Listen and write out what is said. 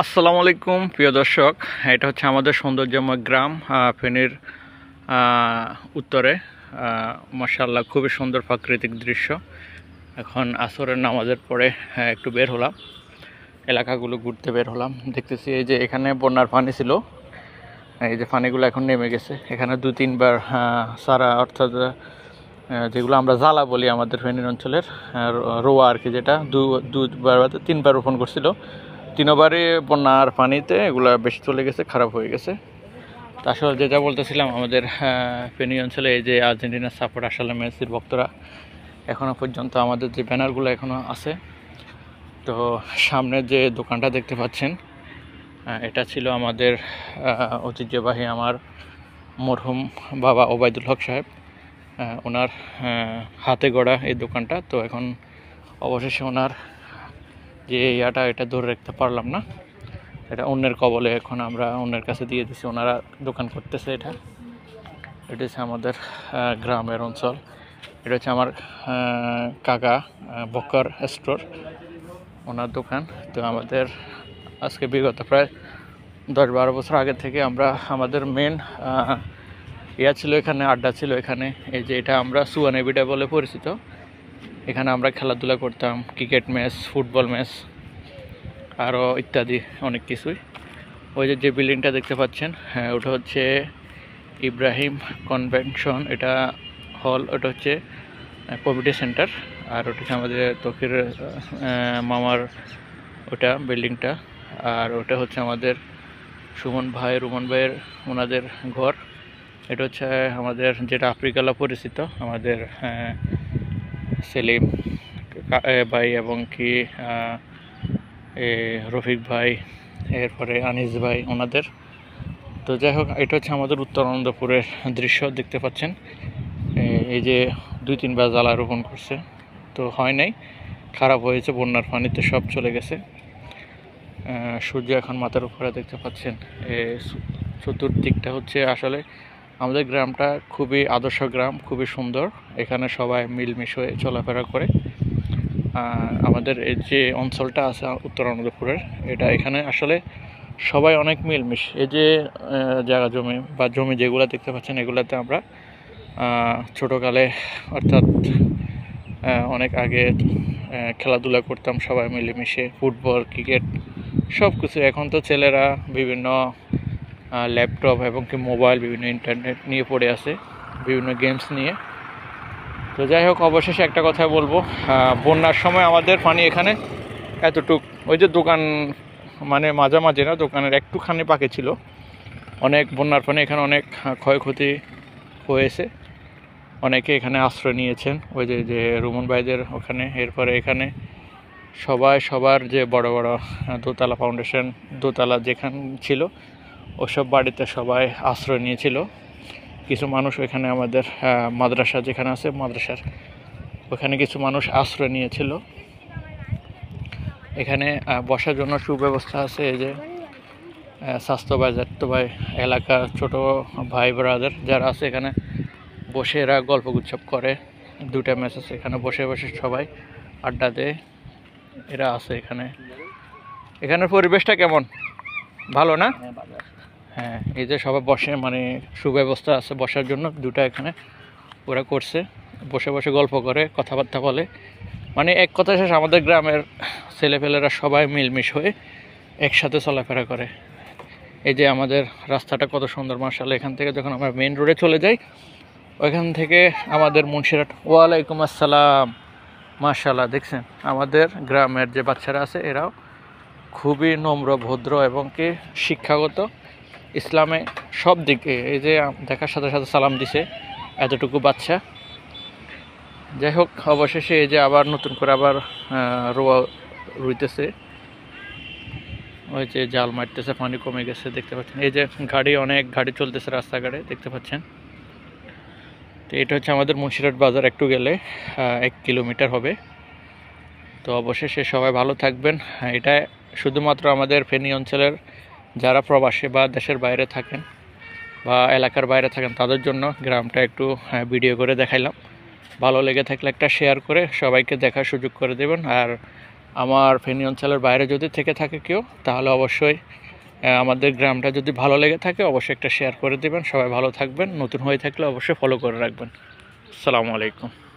আসসালামু আলাইকুম প্রিয় দর্শক। এটা হচ্ছে আমাদের সৌন্দর্যময় গ্রাম ফেনীর উত্তরে। মাশাআল্লাহ খুবই সুন্দর প্রাকৃতিক দৃশ্য। এখন আসরের নামাজের পরে একটু বের হলাম, এলাকাগুলো ঘুরতে বের হলাম। দেখতেছি এই যে এখানে বন্যার পানি ছিল, এই যে পানিগুলো এখন নেমে গেছে। এখানে 2-3 বার সারা, অর্থাৎ যেগুলো আমরা জ্বালা বলি আমাদের ফেনীর অঞ্চলের রোয়া আর কি, যেটা দুবার 3বার রোপণ করছিল। 3বারই বন্যার পানিতে এগুলা বেশি চলে গেছে, খারাপ হয়ে গেছে। তা আসলে যেটা বলতেছিলাম, আমাদের ফেনী অঞ্চলে এই যে আর্জেন্টিনার সাপোর্ট, আসলে মেসির ভক্তরা এখনও পর্যন্ত আমাদের যে ব্যানারগুলো এখনও আছে। তো সামনে যে দোকানটা দেখতে পাচ্ছেন, এটা ছিল আমাদের ঐতিহ্যবাহী আমার মরহুম বাবা ওবায়দুল হক সাহেব, ওনার হাতে গড়া এই দোকানটা। তো এখন অবশেষে ওনার যে এটা ধরে রাখতে পারলাম না, এটা অন্যের কবলে এখন আমরা অন্যের কাছে দিয়ে দিছি। ওনারা দোকান করতেছে। এটা হচ্ছে আমাদের গ্রামের অঞ্চল। এটা হচ্ছে আমার কাকা বক্কর স্টোর, ওনার দোকান। তো আমাদের আজকে বিগত প্রায় 10-12 বছর আগে থেকে আমরা আমাদের মেন ছিল এখানে, আড্ডা ছিল এখানে। এই যে এটা আমরা সুয়ানেবিটা বলে পরিচিত। এখানে আমরা খেলাধুলা করতাম, ক্রিকেট ম্যাচ, ফুটবল ম্যাচ, আরও ইত্যাদি অনেক কিছুই। ওই যে বিল্ডিংটা দেখতে পাচ্ছেন, ওটা হচ্ছে ইব্রাহিম কনভেনশন এটা হল, ওটা হচ্ছে কমিটি সেন্টার। আর ওটা হচ্ছে আমাদের তকির মামার ওটা বিল্ডিংটা। আর ওটা হচ্ছে আমাদের রুমন ভাইয়ের ওনাদের ঘর। এটা হচ্ছে আমাদের যেটা আফ্রিকালা পরিচিত, আমাদের সেলিম ভাই এবং কি রফিক ভাই, এরপরে আনিস ভাই ওনাদের। তো যাই হোক, এটা হচ্ছে আমাদের উত্তর আনন্দপুরের দৃশ্য দেখতে পাচ্ছেন। এই যে 2-3বার জ্বালা রোপণ করছে, তো হয় নাই, খারাপ হয়েছে, বন্যার পানিতে সব চলে গেছে। সূর্য এখন মাথার উপরে দেখতে পাচ্ছেন। চতুর্দিকটা হচ্ছে আসলে আমাদের গ্রামটা খুবই আদর্শ গ্রাম, খুবই সুন্দর। এখানে সবাই মিলমিশ হয়ে চলাফেরা করে। আমাদের এই যে অঞ্চলটা আছে উত্তর আনন্দপুরের, এখানে আসলে সবাই অনেক মিলমিশ। এই যে জায়গা জমি যেগুলো দেখতে পাচ্ছেন, এগুলাতে আমরা ছোটোকালে, অর্থাৎ অনেক আগে খেলাধুলা করতাম সবাই মিলেমিশে, ফুটবল, ক্রিকেট, সব কিছু। এখন তো ছেলেরা বিভিন্ন ল্যাপটপ এবং কি মোবাইল, বিভিন্ন ইন্টারনেট নিয়ে পড়ে আছে, বিভিন্ন গেমস নিয়ে। তো যাই হোক, অবশেষে একটা কথা বলবো, বন্যার সময় আমাদের পানি এখানে এতটুক, ওই যে দোকান মানে মাঝামাঝি না, দোকানের একটুখানি পাকে ছিল। অনেক বন্যার পানি এখানে অনেক ক্ষয়ক্ষতি হয়েছে, অনেকে এখানে আশ্রয় নিয়েছেন, ওই যে রুমন ভাইদের ওখানে। এরপরে এখানে সবাই সবার যে বড় বড় দোতলা ফাউন্ডেশন, দোতলা যেখানে ছিল, ওসব বাড়িতে সবাই আশ্রয় নিয়েছিল। কিছু মানুষ ওইখানে আমাদের মাদ্রাসা যেখানে আছে, মাদ্রাসার ওখানে কিছু মানুষ আশ্রয় নিয়েছিল। এখানে বসার জন্য সুব্যবস্থা আছে। এই যে স্বাস্থ্য ভাই এলাকার ছোট ভাই ব্রাদার যারা আছে, এখানে বসে এরা গল্প গুজব করে। 2টা ম্যাচ আছে, এখানে বসে বসে সবাই আড্ডা দেয়, এরা আছে এখানে। এখানের পরিবেশটা কেমন, ভালো না? হ্যাঁ, এই যে সবাই বসে, মানে সুব্যবস্থা আছে বসার জন্য। 2টা এখানে ওরা করছে, বসে বসে গল্প করে, কথাবার্তা বলে। মানে এক কথা শেষ, আমাদের গ্রামের ছেলেপেলেরা সবাই মিলমিশ হয়ে একসাথে চলাফেরা করে। এই যে আমাদের রাস্তাটা কত সুন্দর, মাশাআল্লাহ। এখান থেকে যখন আমরা মেইন রোডে চলে যাই, ওইখান থেকে আমাদের মুন্সিরহাট। ওয়ালাইকুম আসসালাম। মাশাআল্লাহ, দেখছেন আমাদের গ্রামের যে বাচ্চারা আছে, এরাও খুবই নম্র, ভদ্র এবং কি শিক্ষাগত, ইসলামে সব দিকে। এই যে দেখার সাথে সাথে সালাম দিছে এতটুকু বাচ্চা। যাই হোক, অবশেষে এই যে আবার নতুন করে আবার রোয়া রুইতেছে, ওই যে জাল মারতেছে, পানি কমে গেছে দেখতে পাচ্ছেন। এই যে অনেক গাড়ি চলতেছে রাস্তাঘাটে দেখতে পাচ্ছেন। তো এটা হচ্ছে আমাদের মুন্সিরহাট বাজার, একটু গেলে 1 কিলোমিটার হবে। তো অবশেষে সবাই ভালো থাকবেন। এটা শুধুমাত্র আমাদের ফেনী অঞ্চলের যারা প্রবাসী বা দেশের বাইরে থাকেন বা এলাকার বাইরে থাকেন, তাদের জন্য গ্রামটা একটু ভিডিও করে দেখাইলাম। ভালো লেগে থাকলে একটা শেয়ার করে সবাইকে দেখার সুযোগ করে দেবেন। আর আমার ফেনী অঞ্চলের বাইরে যদি থেকে থাকে কেউ, তাহলে অবশ্যই আমাদের গ্রামটা যদি ভালো লেগে থাকে অবশ্যই একটা শেয়ার করে দেবেন। সবাই ভালো থাকবেন, নতুন হয়ে থাকলে অবশ্যই ফলো করে রাখবেন। আসসালামু আলাইকুম।